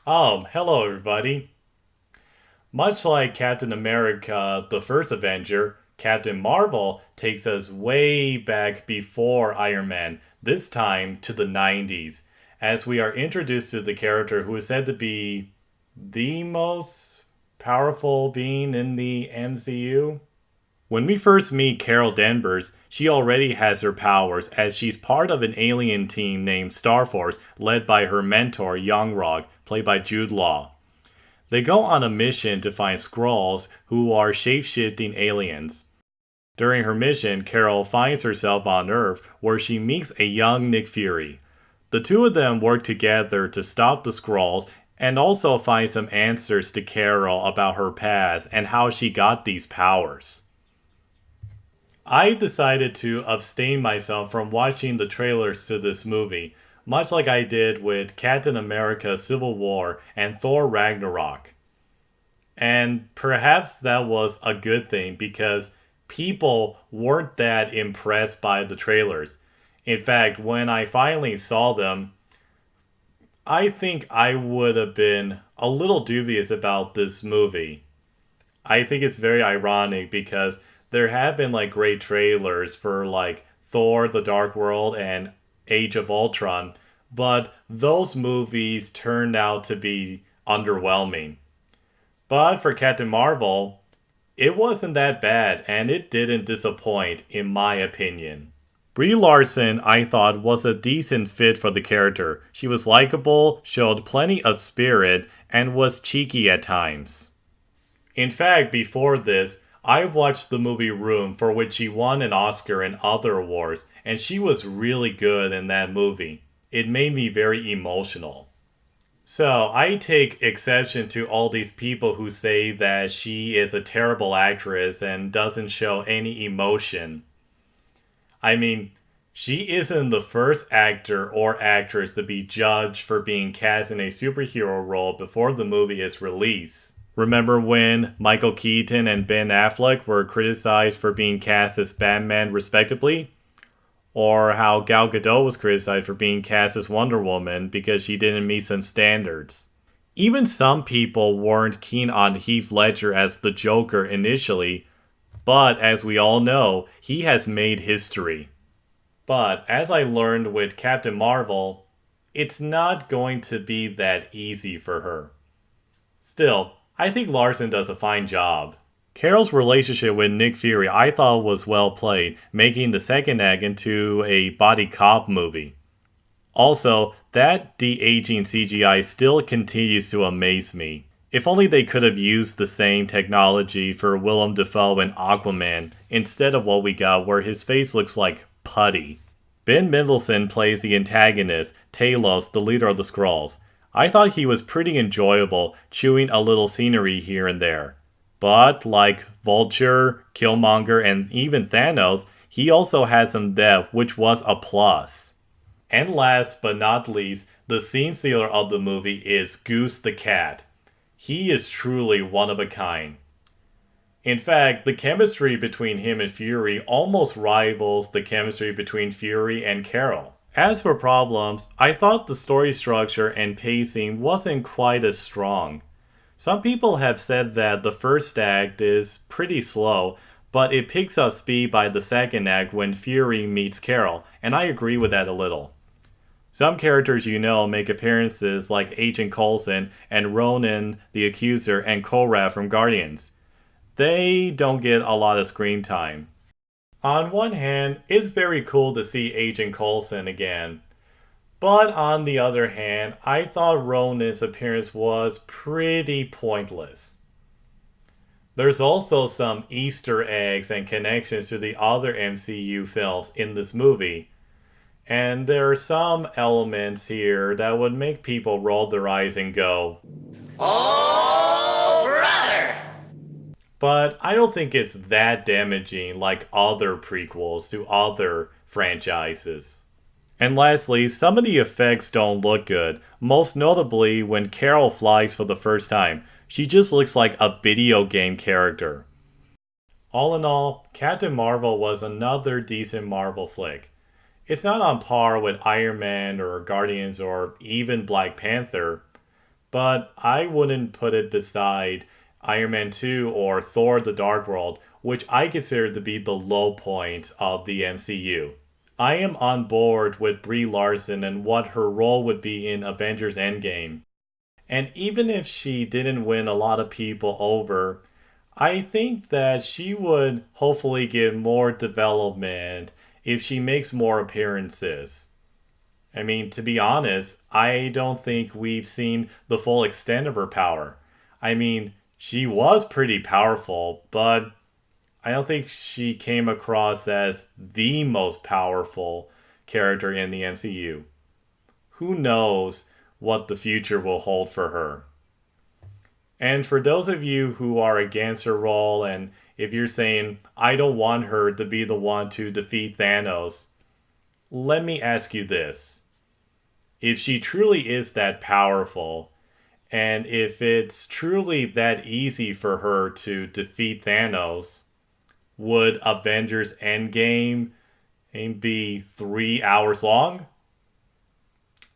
Hello everybody. Much like Captain America, the first Avenger, Captain Marvel takes us way back before Iron Man, this time to the 90s, as we are introduced to the character who is said to be the most powerful being in the MCU. When we first meet Carol Danvers, she already has her powers as she's part of an alien team named Starforce led by her mentor Young-Rog, played by Jude Law. They go on a mission to find Skrulls who are shape-shifting aliens. During her mission, Carol finds herself on Earth where she meets a young Nick Fury. The two of them work together to stop the Skrulls and also find some answers to Carol about her past and how she got these powers. I decided to abstain myself from watching the trailers to this movie, much like I did with Captain America Civil War and Thor Ragnarok. And perhaps that was a good thing because people weren't that impressed by the trailers. In fact, when I finally saw them, I think I would have been a little dubious about this movie. I think it's very ironic because there have been like great trailers for like Thor the Dark World and Age of Ultron, but those movies turned out to be underwhelming. But for Captain Marvel, it wasn't that bad and it didn't disappoint in my opinion. Brie Larson, I thought, was a decent fit for the character. She was likable, showed plenty of spirit, and was cheeky at times. In fact, before this, I watched the movie Room, for which she won an Oscar and other awards, and she was really good in that movie. It made me very emotional. So, I take exception to all these people who say that she is a terrible actress and doesn't show any emotion. I mean, she isn't the first actor or actress to be judged for being cast in a superhero role before the movie is released. Remember when Michael Keaton and Ben Affleck were criticized for being cast as Batman respectively? Or how Gal Gadot was criticized for being cast as Wonder Woman because she didn't meet some standards. Even some people weren't keen on Heath Ledger as the Joker initially, but as we all know, he has made history. But as I learned with Captain Marvel, it's not going to be that easy for her. Still, I think Larson does a fine job. Carol's relationship with Nick Fury I thought was well played, making the second act into a body cop movie. Also, that de-aging CGI still continues to amaze me. If only they could have used the same technology for Willem Dafoe and Aquaman instead of what we got where his face looks like putty. Ben Mendelsohn plays the antagonist, Talos, the leader of the Skrulls. I thought he was pretty enjoyable, chewing a little scenery here and there. But, like Vulture, Killmonger, and even Thanos, he also had some depth, which was a plus. And last but not least, the scene stealer of the movie is Goose the Cat. He is truly one of a kind. In fact, the chemistry between him and Fury almost rivals the chemistry between Fury and Carol. As for problems, I thought the story structure and pacing wasn't quite as strong. Some people have said that the first act is pretty slow, but it picks up speed by the second act when Fury meets Carol, and I agree with that a little. Some characters you know make appearances like Agent Coulson and Ronan the Accuser and Korath from Guardians. They don't get a lot of screen time. On one hand, it's very cool to see Agent Coulson again. But on the other hand, I thought Ronan's appearance was pretty pointless. There's also some Easter eggs and connections to the other MCU films in this movie. And there are some elements here that would make people roll their eyes and go, "Oh, brother!" But I don't think it's that damaging like other prequels to other franchises. And lastly, some of the effects don't look good, most notably when Carol flies for the first time. She just looks like a video game character. All in all, Captain Marvel was another decent Marvel flick. It's not on par with Iron Man or Guardians or even Black Panther, but I wouldn't put it beside Iron Man 2 or Thor the Dark World, which I consider to be the low point of the MCU. I am on board with Brie Larson and what her role would be in Avengers Endgame. And even if she didn't win a lot of people over, I think that she would hopefully get more development if she makes more appearances. I mean, to be honest, I don't think we've seen the full extent of her power. I mean, she was pretty powerful, but I don't think she came across as the most powerful character in the MCU. Who knows what the future will hold for her? And for those of you who are against her role, and if you're saying, I don't want her to be the one to defeat Thanos, let me ask you this. If she truly is that powerful, and if it's truly that easy for her to defeat Thanos, would Avengers Endgame be 3 hours long?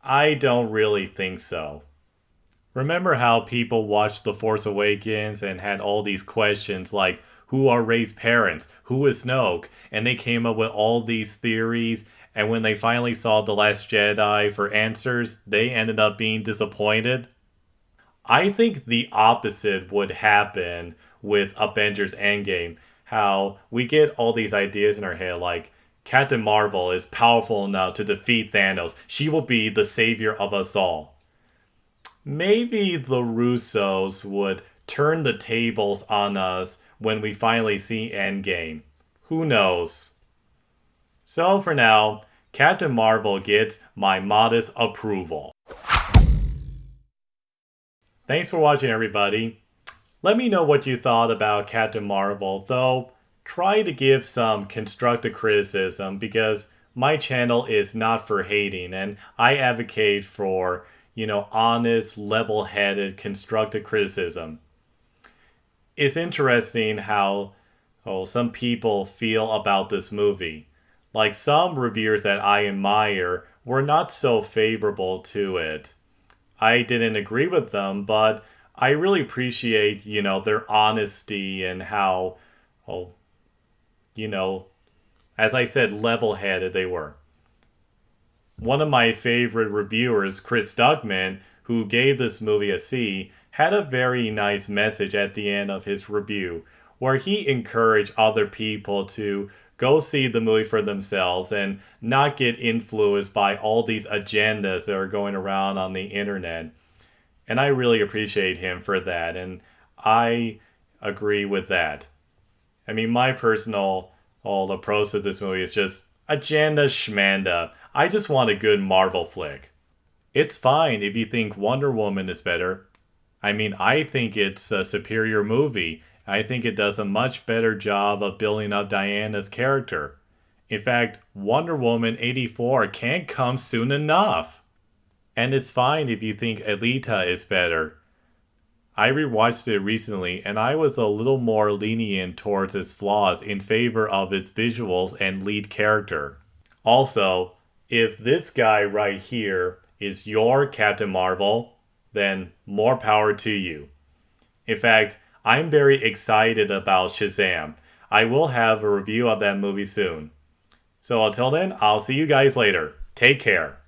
I don't really think so. Remember how people watched The Force Awakens and had all these questions like, who are Rey's parents? Who is Snoke? And they came up with all these theories, and when they finally saw The Last Jedi for answers, they ended up being disappointed. I think the opposite would happen with Avengers Endgame. How we get all these ideas in our head like, Captain Marvel is powerful enough to defeat Thanos. She will be the savior of us all. Maybe the Russos would turn the tables on us when we finally see Endgame. Who knows? So for now, Captain Marvel gets my modest approval. Thanks for watching, everybody. Let me know what you thought about Captain Marvel, though try to give some constructive criticism because my channel is not for hating and I advocate for, honest, level-headed, constructive criticism. It's interesting how some people feel about this movie. Like some reviewers that I admire were not so favorable to it. I didn't agree with them, but I really appreciate, their honesty and how, as I said, level-headed they were. One of my favorite reviewers, Chris Stuckman, who gave this movie a C, had a very nice message at the end of his review, where he encouraged other people to go see the movie for themselves and not get influenced by all these agendas that are going around on the internet. And I really appreciate him for that, and I agree with that. I mean, my personal approach to this movie is just agenda schmanda. I just want a good Marvel flick. It's fine if you think Wonder Woman is better. I mean, I think it's a superior movie. I think it does a much better job of building up Diana's character. In fact, Wonder Woman 84 can't come soon enough. And it's fine if you think Alita is better. I rewatched it recently and I was a little more lenient towards its flaws in favor of its visuals and lead character. Also, if this guy right here is your Captain Marvel, then more power to you. In fact, I'm very excited about Shazam. I will have a review of that movie soon. So until then, I'll see you guys later. Take care.